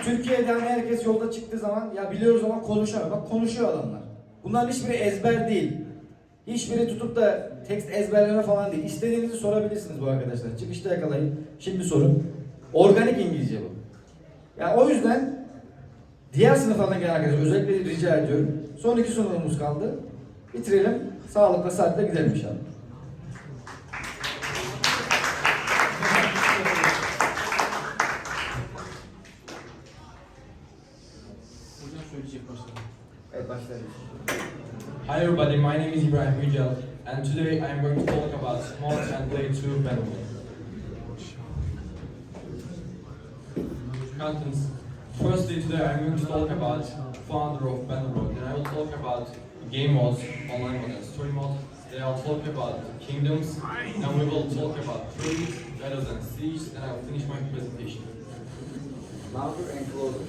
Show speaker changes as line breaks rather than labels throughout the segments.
Türkiye'de hani herkes yolda çıktığı zaman ya biliyoruz ama konuşamıyor. Bak konuşuyor adamlar. Bunların hiçbiri ezber değil. Hiçbiri tutup da tekst ezberleme falan değil. İstediğinizi sorabilirsiniz bu arkadaşlar. Çıkışta yakalayın. Şimdi sorun. Organik İngilizce bu. Yani o yüzden diğer sınıflardan gelen arkadaşlar özellikle rica ediyorum. Son 2 sunumumuz kaldı. Bitirelim. Sağlıkla saatle gidelim inşallah. Evet, başlayalım.
Hi everybody, my name is İbrahim Yücel, and today I am going to talk about Mods and Blade 2 Bannerlord. Contents. Firstly, today I am going to talk about founder of Bannerlord, and I will talk about game modes, online mode and story mode. Then I'll talk about kingdoms, and we will talk about trades, battles and siege, and I will finish my presentation.
Louder and closer.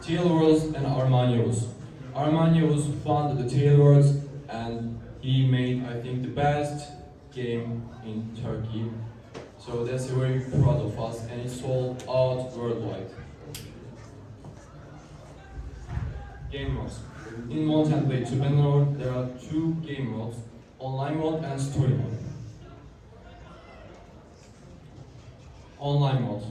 Tailwords and Armanios. Armanios founded the Tailwords and he made, I think, the best game in Turkey. So that's very proud of us and it's sold out worldwide. Game modes. In Mount and Blade 2 Bannerlord, there are 2 game modes, online mode and story mode. Online mode.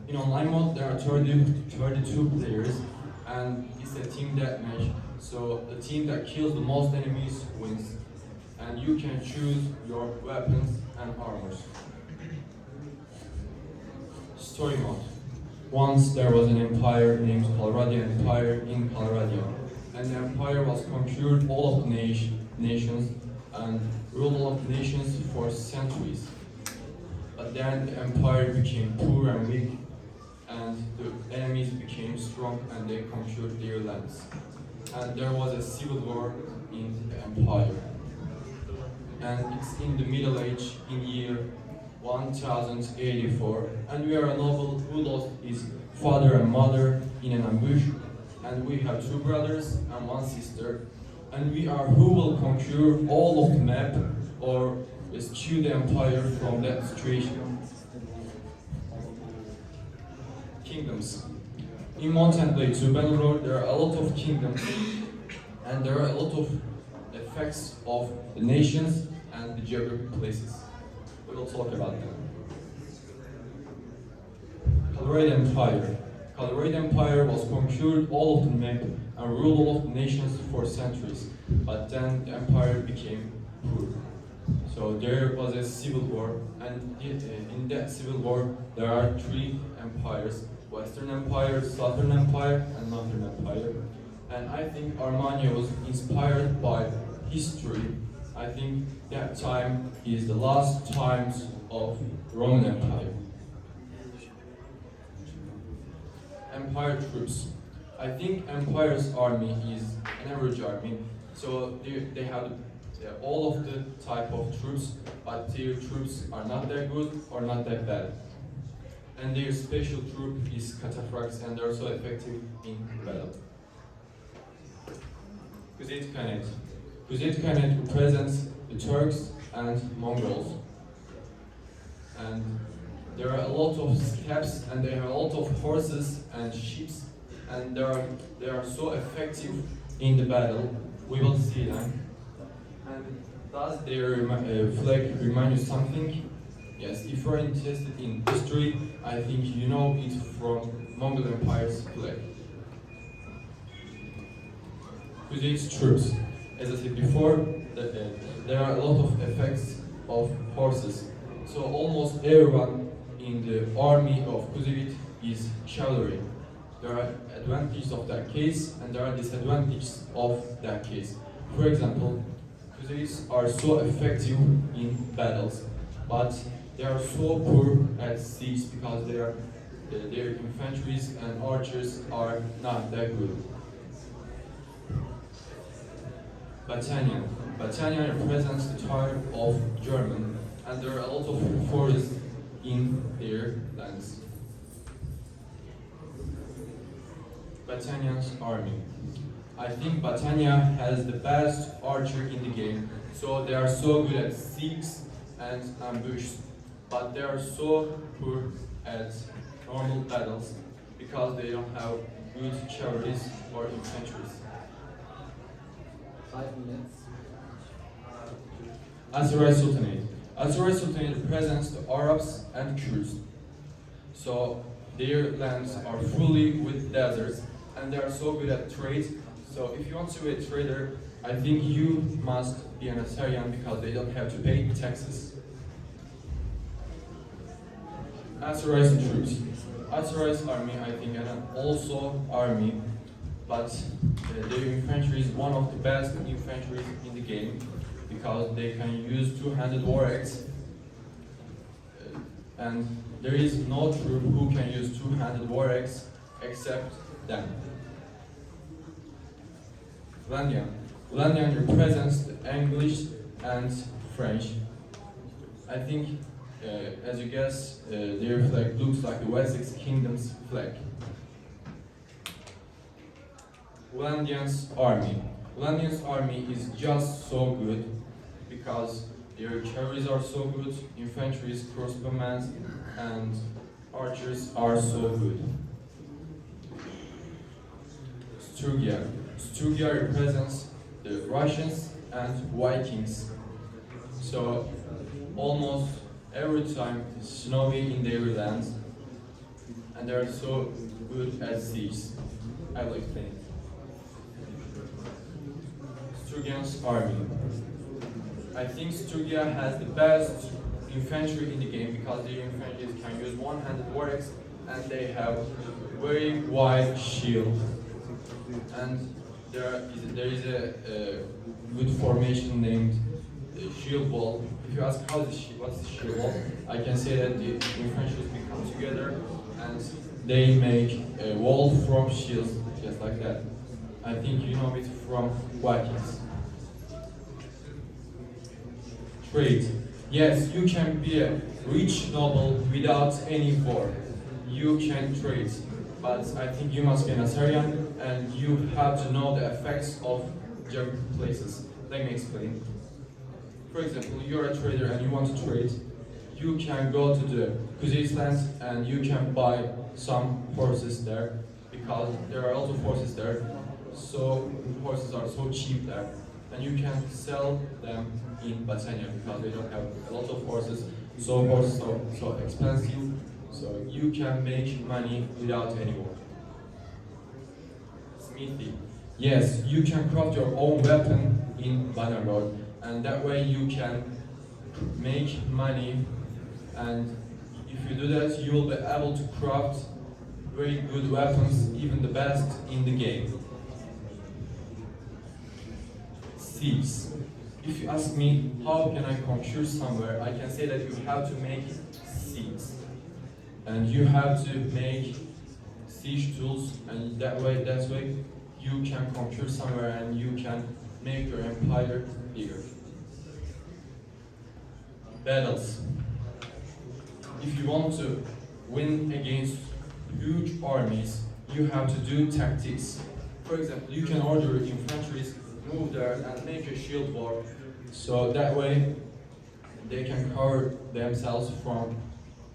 In online mode, there are 32 players and it's a team deathmatch. So the team that kills the most enemies wins. And you can choose your weapons and armors. Story mode. Once there was an empire named Calradian Empire in Calradia. And the empire was conquered all of the nations and ruled all of the nations for centuries. But then the empire became poor and weak and the enemies became strong and they conquered their lands. And there was a civil war in the empire. And it's in the Middle Age in year 1084. And we are a noble who lost his father and mother in an ambush. And we have 2 brothers and 1 sister. And we are who will conquer all of the map or rescue the empire from that situation. Kingdoms. In Mount and Blade 2 Bannerlord, there are a lot of kingdoms and there are a lot of effects of the nations and the geographic places. We will talk about them. Calradian Empire. Calradian Empire was conquered all of the map and ruled all of the nations for centuries, but then the empire became poor. So there was a civil war, and in that civil war there are 3 empires: Western Empire, Southern Empire, and Northern Empire. And I think Armenia was inspired by history. I think that time is the last times of Roman Empire. Empire troops. I think Empire's army is an average army. So they have all of the type of troops, but their troops are not that good or not that bad. And their special troop is cataphracts and they're so effective in battle. Kuzeyt Khanet. Kuzeyt Khanet represents the Turks and Mongols. And there are a lot of steppes and there are a lot of horses and ships and they are so effective in the battle. We will see them. And does their flag remind you something? Yes, if you're interested in history, I think you know it from Mongol Empire's flag. Kuzey's troops. As I said before, there are a lot of effects of horses. So almost everyone in the army of Kuzeyit is cavalry. There are advantages of that case and there are disadvantages of that case. For example, Kuzeyites are so effective in battles, but they are so poor at siege because their infantries and archers are not that good. Battanian. Battanian represents the tribe of German, and there are a lot of forests in their lands. Battanian's army. I think Battania has the best archer in the game, so they are so good at siege and ambush, but they are so poor at normal battles because they don't have good cavalries or infantries.
5 minutes.
Azerai Sultanate. Azerai Sultanate represents the Arabs and Kurds. So their lands are fully with deserts and they are so good at trade. So if you want to be a trader, I think you must be an Assyrian because they don't have to pay taxes. Azerai's troops. Azerai's army, I think, and also army, but their infantry is one of the best infantry in the game because they can use two-handed war axe, and there is no troop who can use two-handed war axe except them. Landian. Landian represents the English and French. I think, as you guess, their flag looks like the Wessex Kingdom's flag. Landian's army. Landian's army is just so good because their cavalries are so good, infantry, crossbowmen, and archers are so good. Styria. Styria represents the Russians and Vikings. So almost every time it's snowy in their lands, and they are so good at siege. I will explain it. Styrian's army. I think Styria has the best infantry in the game because their infantry can use one-handed war axe and they have very wide shield. And there is a good formation named shield wall. If you ask what's the shield wall, I can say that the infantry come together and they make a wall from shields, just like that. I think you know it from Vikings. Trade. Yes, you can be a rich noble without any war. You can trade, but I think you must be an Assyrian and you have to know the effects of geographic places. Let me explain. For example, you're a trader and you want to trade. You can go to the Kuzey's land and you can buy some horses there because there are a lot of horses there. So horses are so cheap there, and you can sell them in Battania because they don't have a lot of horses. So horses are so expensive. So you can make money without any war. Smithy. Yes, you can craft your own weapon in Bannerlord, and that way you can make money. And if you do that, you will be able to craft very good weapons, even the best in the game. Sieges. If you ask me how can I conquer somewhere, I can say that you have to make sieges. And you have to make siege tools, and that way you can conquer somewhere and you can make your empire bigger. Battles. If you want to win against huge armies, you have to do tactics. For example, you can order infantry move there and make a shield wall, so that way they can cover themselves from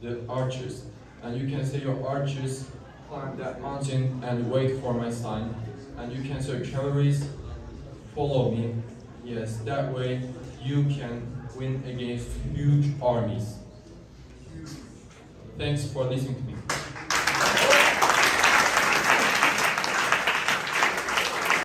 the archers. And you can say your archers climb that mountain and wait for my sign. And you can say cavalries follow me. Yes, that way you can win against huge armies. Thanks for listening to me.